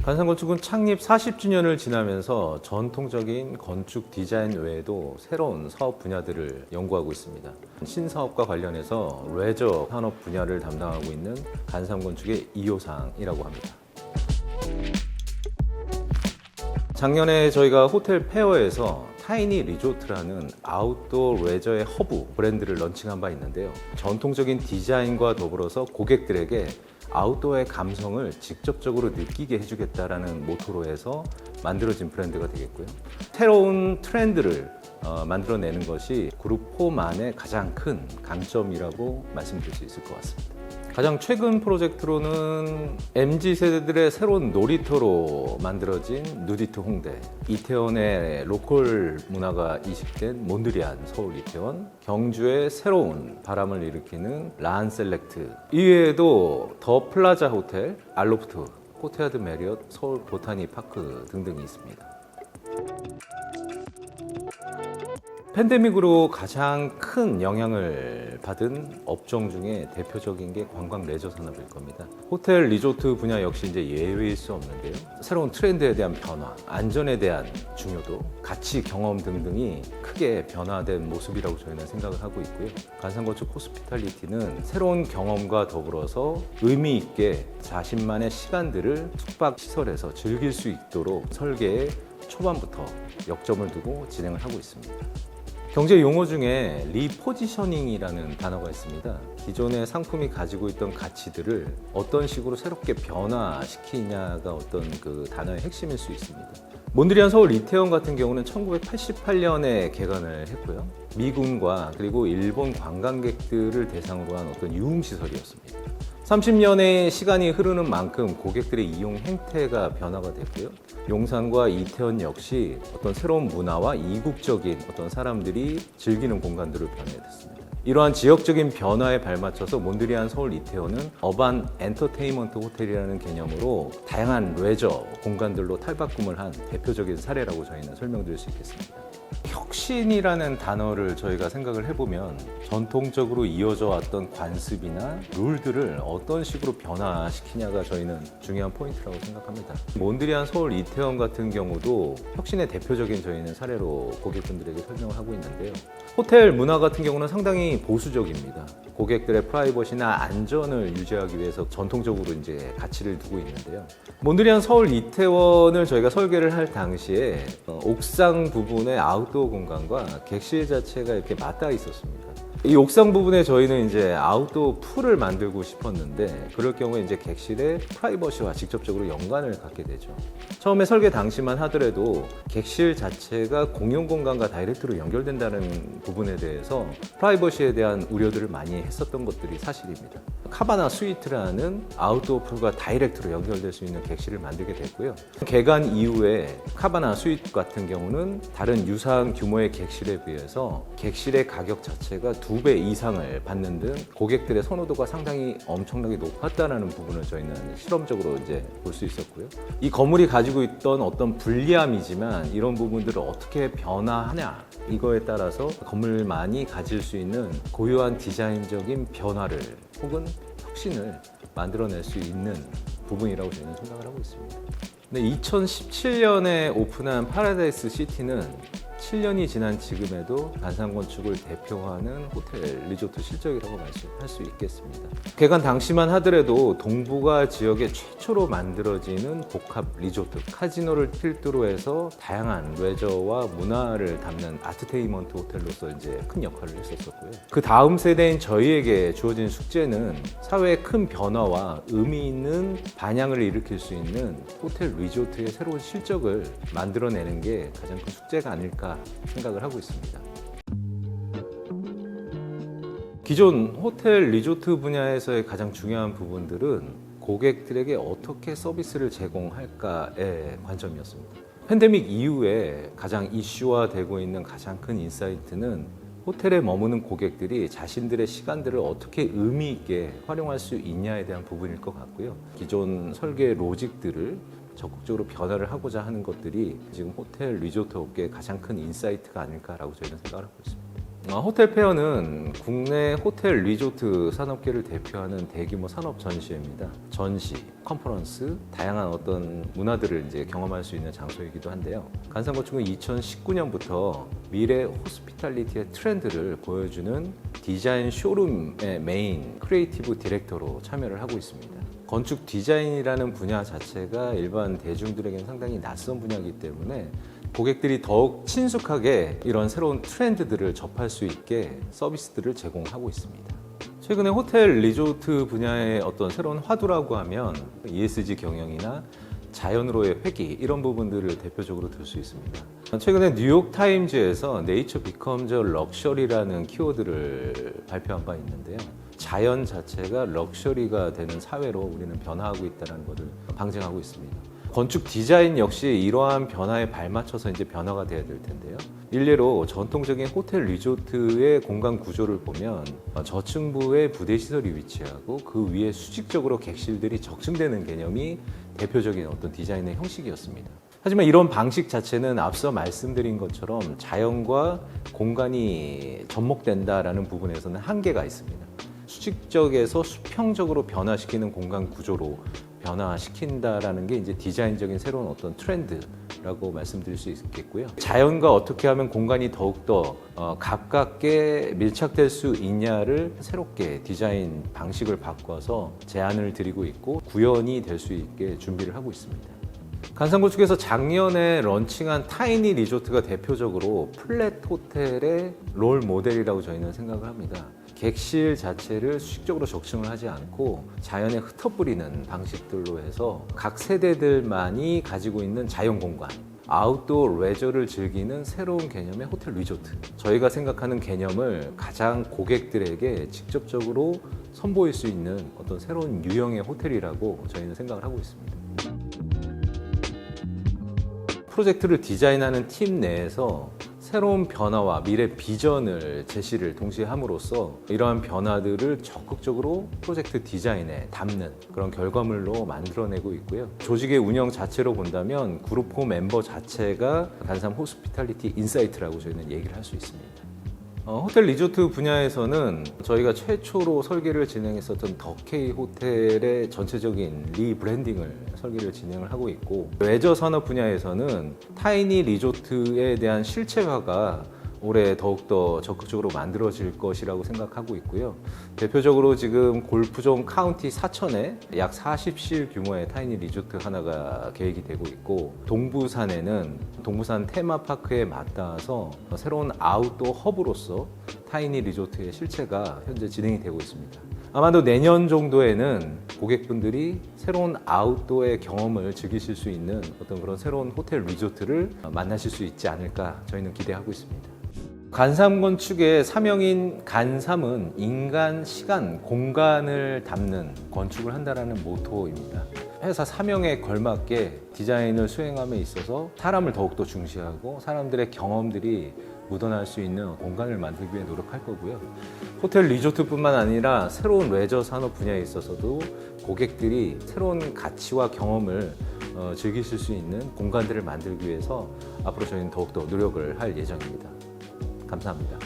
간산건축은 창립 40주년을 지나면서 전통적인 건축 디자인 외에도 새로운 사업 분야들을 연구하고 있습니다. 신사업과 관련해서 레저 산업 분야를 담당하고 있는 간산건축의 이효상이라고 합니다. 작년에 저희가 호텔 페어에서 타이니 리조트라는 아웃도어 레저의 허브 브랜드를 런칭한 바 있는데요. 전통적인 디자인과 더불어서 고객들에게 아웃도어의 감성을 직접적으로 느끼게 해주겠다라는 모토로 해서 만들어진 브랜드가 되겠고요. 새로운 트렌드를 만들어내는 것이 그룹 홈안의 가장 큰 강점이라고 말씀드릴 수 있을 것 같습니다. 가장 최근 프로젝트로는 MZ세대들의 새로운 놀이터로 만들어진 누디트 홍대, 이태원의 로컬 문화가 이식된 몬드리안 서울 이태원, 경주의 새로운 바람을 일으키는 란셀렉트, 이외에도 더 플라자 호텔, 알로프트, 코테야드 메리엇, 서울 보타니 파크 등등이 있습니다. 팬데믹으로 가장 큰 영향을 받은 업종 중에 대표적인 게 관광 레저 산업일 겁니다. 호텔 리조트 분야 역시 이제 예외일 수 없는데요. 새로운 트렌드에 대한 변화, 안전에 대한 중요도, 가치 경험 등등이 크게 변화된 모습이라고 저희는 생각을 하고 있고요. 간산건축 호스피탈리티는 새로운 경험과 더불어서 의미 있게 자신만의 시간들을 숙박시설에서 즐길 수 있도록 설계에 초반부터 역점을 두고 진행을 하고 있습니다. 경제 용어 중에 리포지셔닝이라는 단어가 있습니다. 기존의 상품이 가지고 있던 가치들을 어떤 식으로 새롭게 변화시키냐가 어떤 그 단어의 핵심일 수 있습니다. 몬드리안 서울 이태원 같은 경우는 1988년에 개관을 했고요. 미군과 그리고 일본 관광객들을 대상으로 한 어떤 유흥시설이었습니다. 30년의 시간이 흐르는 만큼 고객들의 이용 행태가 변화가 됐고요. 용산과 이태원 역시 어떤 새로운 문화와 이국적인 어떤 사람들이 즐기는 공간들을 변화했습니다. 이러한 지역적인 변화에 발맞춰서 몬드리안 서울 이태원은 어반 엔터테인먼트 호텔이라는 개념으로 다양한 레저 공간들로 탈바꿈을 한 대표적인 사례라고 저희는 설명드릴 수 있겠습니다. 혁신이라는 단어를 저희가 생각을 해보면 전통적으로 이어져 왔던 관습이나 룰들을 어떤 식으로 변화시키냐가 저희는 중요한 포인트라고 생각합니다. 몬드리안 서울 이태원 같은 경우도 혁신의 대표적인 저희는 사례로 고객분들에게 설명을 하고 있는데요. 호텔 문화 같은 경우는 상당히 보수적입니다. 고객들의 프라이버시나 안전을 유지하기 위해서 전통적으로 이제 가치를 두고 있는데요. 몬드리안 서울 이태원을 저희가 설계를 할 당시에 옥상 부분의 아웃도어 공간과 객실 자체가 이렇게 맞닿아 있었습니다. 이 옥상 부분에 저희는 이제 아웃도어 풀을 만들고 싶었는데 그럴 경우에 이제 객실의 프라이버시와 직접적으로 연관을 갖게 되죠. 처음에 설계 당시만 하더라도 객실 자체가 공용 공간과 다이렉트로 연결된다는 부분에 대해서 프라이버시에 대한 우려들을 많이 했었던 것들이 사실입니다. 카바나 스위트라는 아웃도어 풀과 다이렉트로 연결될 수 있는 객실을 만들게 됐고요. 개관 이후에 카바나 스위트 같은 경우는 다른 유사한 규모의 객실에 비해서 객실의 가격 자체가 2배 이상을 받는 등 고객들의 선호도가 상당히 엄청나게 높았다는 부분을 저희는 실험적으로 이제 볼 수 있었고요. 이 건물이 가지고 있던 어떤 불리함이지만 이런 부분들을 어떻게 변화하냐 이거에 따라서 건물만이 가질 수 있는 고유한 디자인적인 변화를 혹은 혁신을 만들어낼 수 있는 부분이라고 저희는 생각을 하고 있습니다. 2017년에 오픈한 파라다이스 시티는 7년이 지난 지금에도 간산건축을 대표하는 호텔 리조트 실적이라고 말씀할 수 있겠습니다. 개관 당시만 하더라도 동북아 지역에 최초로 만들어지는 복합 리조트, 카지노를 필두로 해서 다양한 레저와 문화를 담는 아트테인먼트 호텔로서 이제 큰 역할을 했었고요. 그 다음 세대인 저희에게 주어진 숙제는 사회의 큰 변화와 의미 있는 반향을 일으킬 수 있는 호텔 리조트의 새로운 실적을 만들어내는 게 가장 큰 숙제가 아닐까 생각을 하고 있습니다. 기존 호텔 리조트 분야에서의 가장 중요한 부분들은 고객들에게 어떻게 서비스를 제공할까의 관점이었습니다. 팬데믹 이후에 가장 이슈화되고 있는 가장 큰 인사이트는 호텔에 머무는 고객들이 자신들의 시간들을 어떻게 의미 있게 활용할 수 있냐에 대한 부분일 것 같고요. 기존 설계 로직들을 적극적으로 변화를 하고자 하는 것들이 지금 호텔 리조트 업계의 가장 큰 인사이트가 아닐까라고 저희는 생각을 하고 있습니다. 호텔 페어는 국내 호텔 리조트 산업계를 대표하는 대규모 산업 전시회입니다. 전시, 컨퍼런스, 다양한 어떤 문화들을 이제 경험할 수 있는 장소이기도 한데요. 간상건축은 2019년부터 미래 호스피탈리티의 트렌드를 보여주는 디자인 쇼룸의 메인 크리에이티브 디렉터로 참여를 하고 있습니다. 건축 디자인이라는 분야 자체가 일반 대중들에게는 상당히 낯선 분야이기 때문에 고객들이 더욱 친숙하게 이런 새로운 트렌드들을 접할 수 있게 서비스들을 제공하고 있습니다. 최근에 호텔 리조트 분야의 어떤 새로운 화두라고 하면 ESG 경영이나 자연으로의 회귀 이런 부분들을 대표적으로 들 수 있습니다. 최근에 뉴욕타임즈에서 네이처 비컴즈 럭셔리라는 키워드를 발표한 바 있는데요. 자연 자체가 럭셔리가 되는 사회로 우리는 변화하고 있다는 것을 방증하고 있습니다. 건축 디자인 역시 이러한 변화에 발맞춰서 이제 변화가 돼야 될 텐데요. 일례로 전통적인 호텔 리조트의 공간 구조를 보면 저층부에 부대 시설이 위치하고 그 위에 수직적으로 객실들이 적층되는 개념이 대표적인 어떤 디자인의 형식이었습니다. 하지만 이런 방식 자체는 앞서 말씀드린 것처럼 자연과 공간이 접목된다라는 부분에서는 한계가 있습니다. 수직적에서 수평적으로 변화시키는 공간 구조로 변화시킨다라는 게 이제 디자인적인 새로운 어떤 트렌드라고 말씀드릴 수 있겠고요. 자연과 어떻게 하면 공간이 더욱더 가깝게 밀착될 수 있냐를 새롭게 디자인 방식을 바꿔서 제안을 드리고 있고 구현이 될 수 있게 준비를 하고 있습니다. 간상건축에서 작년에 런칭한 타이니 리조트가 대표적으로 플랫 호텔의 롤 모델이라고 저희는 생각을 합니다. 객실 자체를 수직적으로 적층을 하지 않고 자연에 흩어뿌리는 방식들로 해서 각 세대들만이 가지고 있는 자연 공간, 아웃도어 레저를 즐기는 새로운 개념의 호텔 리조트. 저희가 생각하는 개념을 가장 고객들에게 직접적으로 선보일 수 있는 어떤 새로운 유형의 호텔이라고 저희는 생각을 하고 있습니다. 프로젝트를 디자인하는 팀 내에서 새로운 변화와 미래 비전을 제시를 동시에 함으로써 이러한 변화들을 적극적으로 프로젝트 디자인에 담는 그런 결과물로 만들어내고 있고요. 조직의 운영 자체로 본다면 그룹4 멤버 자체가 간삼 호스피탈리티 인사이트라고 저희는 얘기를 할 수 있습니다. 호텔 리조트 분야에서는 저희가 최초로 설계를 진행했었던 더케이 호텔의 전체적인 리브랜딩을 설계를 진행을 하고 있고, 레저 산업 분야에서는 타이니 리조트에 대한 실체화가 올해 더욱더 적극적으로 만들어질 것이라고 생각하고 있고요. 대표적으로 지금 골프존 카운티 사천에 약 40실 규모의 타이니 리조트 하나가 계획이 되고 있고, 동부산에는 동부산 테마파크에 맞닿아서 새로운 아웃도어 허브로서 타이니 리조트의 실체가 현재 진행이 되고 있습니다. 아마도 내년 정도에는 고객분들이 새로운 아웃도어의 경험을 즐기실 수 있는 어떤 그런 새로운 호텔 리조트를 만나실 수 있지 않을까 저희는 기대하고 있습니다. 간삼건축의 사명인 간삼은 인간, 시간, 공간을 담는 건축을 한다는 모토입니다. 회사 사명에 걸맞게 디자인을 수행함에 있어서 사람을 더욱더 중시하고 사람들의 경험들이 묻어날 수 있는 공간을 만들기 위해 노력할 거고요. 호텔 리조트뿐만 아니라 새로운 레저 산업 분야에 있어서도 고객들이 새로운 가치와 경험을 즐기실 수 있는 공간들을 만들기 위해서 앞으로 저희는 더욱더 노력을 할 예정입니다. 감사합니다.